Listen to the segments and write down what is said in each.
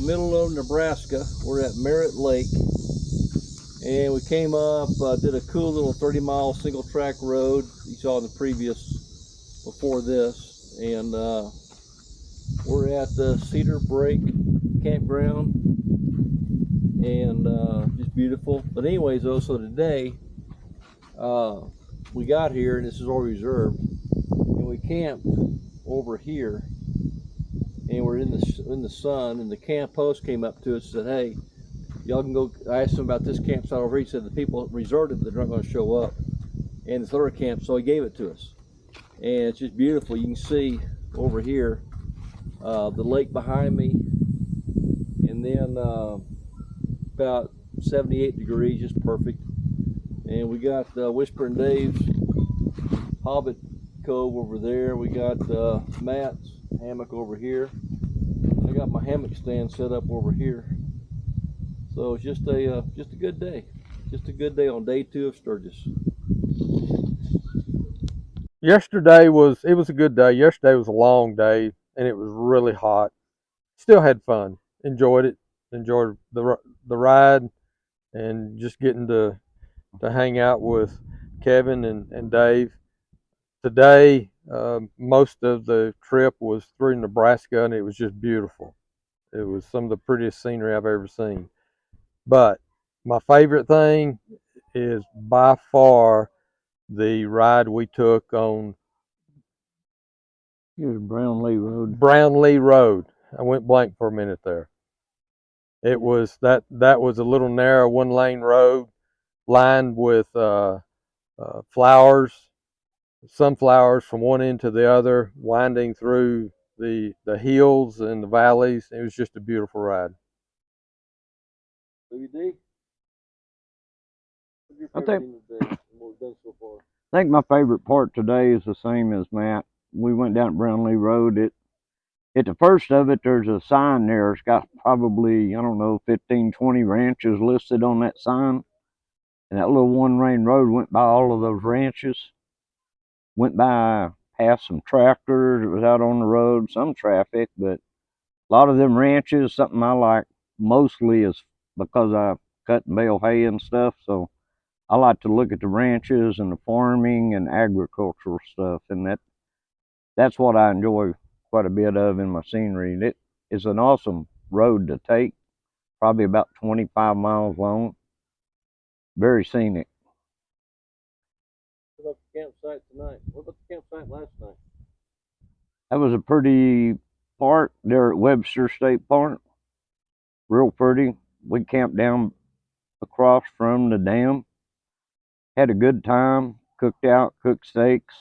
middle of Nebraska. We're at Merritt Lake, and we came up, did a cool little 30-mile single track road you saw in the previous, before this, and we're at the Cedar Break campground, and just beautiful. But anyways, though, so today we got here, and this is all reserved, and we camped over here, and we're in the sun, and the camp host came up to us and said, "Hey, y'all can go." I asked him about this campsite over here. He said the people reserved it, but they're not going to show up, and this other camp, so he gave it to us, and it's just beautiful. You can see over here the lake behind me, and then about 78 degrees, just perfect. And we got Whisper and Dave's Hobbit Cove over there. We got Matt's hammock over here. I got my hammock stand set up over here. So it's just a good day. Just a good day on day 2 of Sturgis. Yesterday was a good day. Yesterday was a long day, and it was really hot. Still had fun. Enjoyed it. Enjoyed the ride, and just getting to hang out with Kevin and Dave. Today, most of the trip was through Nebraska, and it was just beautiful. It was some of the prettiest scenery I've ever seen. But my favorite thing is by far the ride we took on Brownlee Road. Brownlee Road. I went blank for a minute there. It was that was a little narrow 1-lane road lined with flowers, sunflowers from one end to the other, winding through the hills and the valleys. It was just a beautiful ride. WD? I think my favorite part today is the same as Matt. We went down Brownlee Road. At the first of it, there's a sign there. It's got probably, I don't know, 15, 20 ranches listed on that sign. And that little 1-lane road went by all of those ranches. Went by past some tractors. It was out on the road, some traffic, but a lot of them ranches, something I like mostly is because I cut and bale hay and stuff. So I like to look at the ranches and the farming and agricultural stuff, and that's what I enjoy quite a bit of in my scenery. It is an awesome road to take, probably about 25 miles long. Very scenic. What about the campsite tonight? What about the campsite last night? That was a pretty park there at Webster State Park. Real pretty. We camped down across from the dam. Had a good time. Cooked steaks.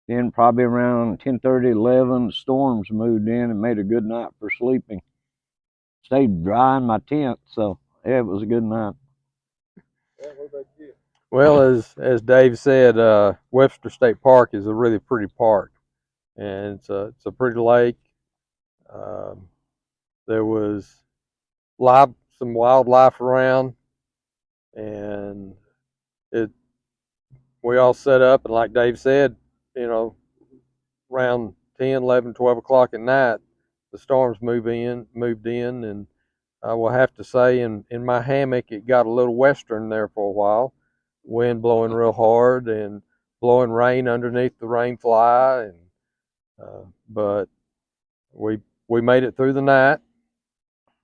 Then probably around 10:30, 11, the storms moved in and made a good night for sleeping. Stayed dry in my tent, so yeah, it was a good night. Yeah, what about you? Well, as Dave said, Webster State Park is a really pretty park, and it's a pretty lake. There was some wildlife around, and we all set up, and like Dave said, around 10, 11, 12 o'clock at night, the storms moved in, and I will have to say, in my hammock, it got a little western there for a while. Wind blowing real hard and blowing rain underneath the rain fly, but we made it through the night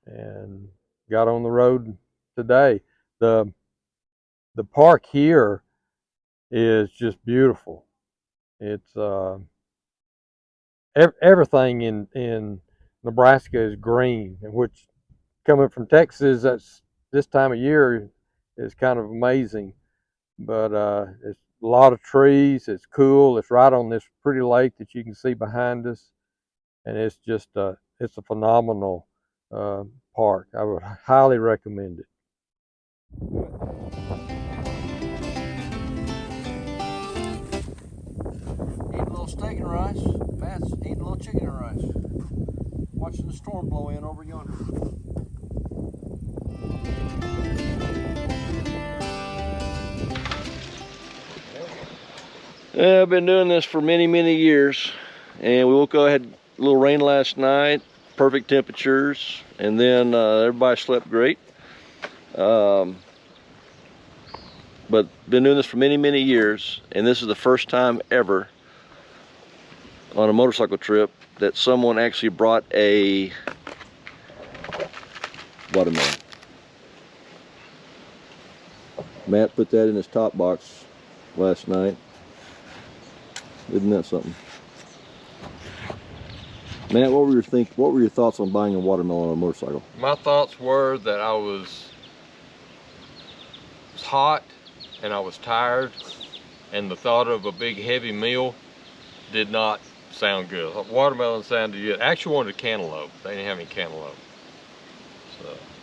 and got on the road today. The park here is just beautiful. It's everything in Nebraska is green, and which, coming from Texas, that's this time of year is kind of amazing. But it's a lot of trees. It's cool. It's right on this pretty lake that you can see behind us, and it's just it's a phenomenal park. I would highly recommend it. Eating a little steak and rice. Matt's eating a little chicken and rice. Watching the storm blow in over yonder. I've been doing this for many, many years, and we woke up, had a little rain last night, perfect temperatures, and then everybody slept great. But been doing this for many, many years, and this is the first time ever on a motorcycle trip that someone actually brought a watermelon. Matt put that in his top box last night. Isn't that something? Matt, what were your thoughts on buying a watermelon on a motorcycle? My thoughts were that I was hot and I was tired, and the thought of a big heavy meal did not sound good. Watermelon sounded good. I actually wanted a cantaloupe. They didn't have any cantaloupe.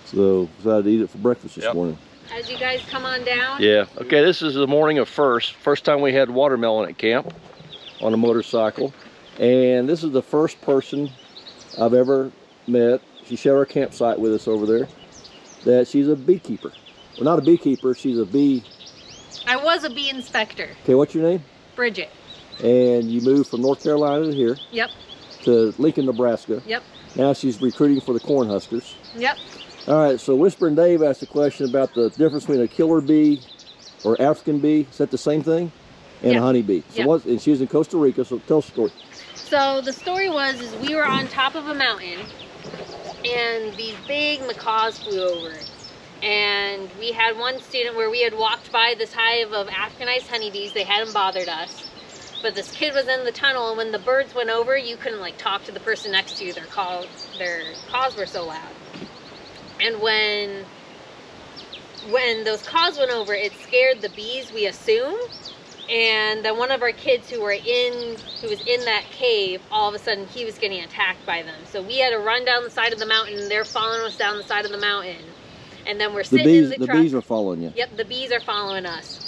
So decided to eat it for breakfast this Yep. morning. As you guys come on down. Yeah. Okay, this is the morning of first time we had watermelon at camp on a motorcycle. And this is the first person I've ever met. She shared our campsite with us over there. That she's a beekeeper. Well, not a beekeeper, she's a bee. I was a bee inspector. Okay, what's your name? Bridget. And you moved from North Carolina to here. Yep. To Lincoln, Nebraska. Yep. Now she's recruiting for the Cornhuskers. Yep. All right, so Whisper and Dave asked a question about the difference between a killer bee or African bee. Is that the same thing? And Yeah. a honeybee. So Yeah. what? And she was in Costa Rica. So tell us the story. So the story was we were on top of a mountain, and these big macaws flew over. And we had one student where we had walked by this hive of Africanized honeybees. They hadn't bothered us. But this kid was in the tunnel, and when the birds went over, you couldn't like talk to the person next to you. Their caws were so loud. And when those caws went over, it scared the bees, we assume. And then one of our kids who was in that cave, all of a sudden he was getting attacked by them. So we had to run down the side of the mountain, and they're following us down the side of the mountain. And then we're sitting in the truck. The bees are following you. Yep, the bees are following us.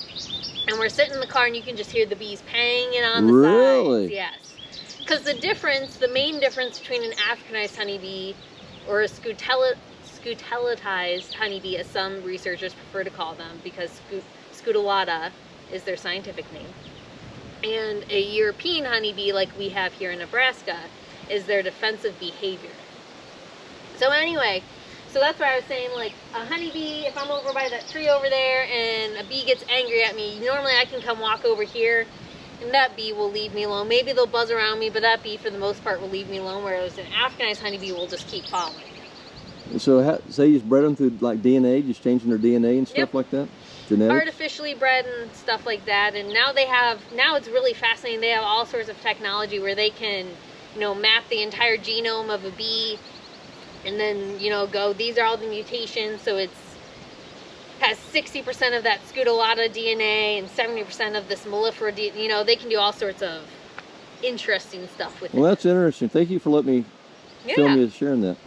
And we're sitting in the car, and you can just hear the bees panging on the Really? sides. Yes. Because the main difference between an Africanized honeybee or a scutellatized honeybee, as some researchers prefer to call them, because scutellata is their scientific name, and a European honeybee like we have here in Nebraska is their defensive behavior. So anyway, so that's why I was saying, like, a honeybee, if I'm over by that tree over there and a bee gets angry at me, normally I can come walk over here and that bee will leave me alone. Maybe they'll buzz around me, but that bee for the most part will leave me alone, whereas an Africanized honeybee will just keep following. So say you just bred them through like DNA, just changing their DNA and stuff Yep. like that? Genetics? Artificially bred and stuff like that. And now it's really fascinating. They have all sorts of technology where they can, map the entire genome of a bee, and then, go, these are all the mutations. So has 60% of that scutellata DNA and 70% of this mellifera DNA. They can do all sorts of interesting stuff with it. Well, that's interesting. Thank you for letting me film you sharing that.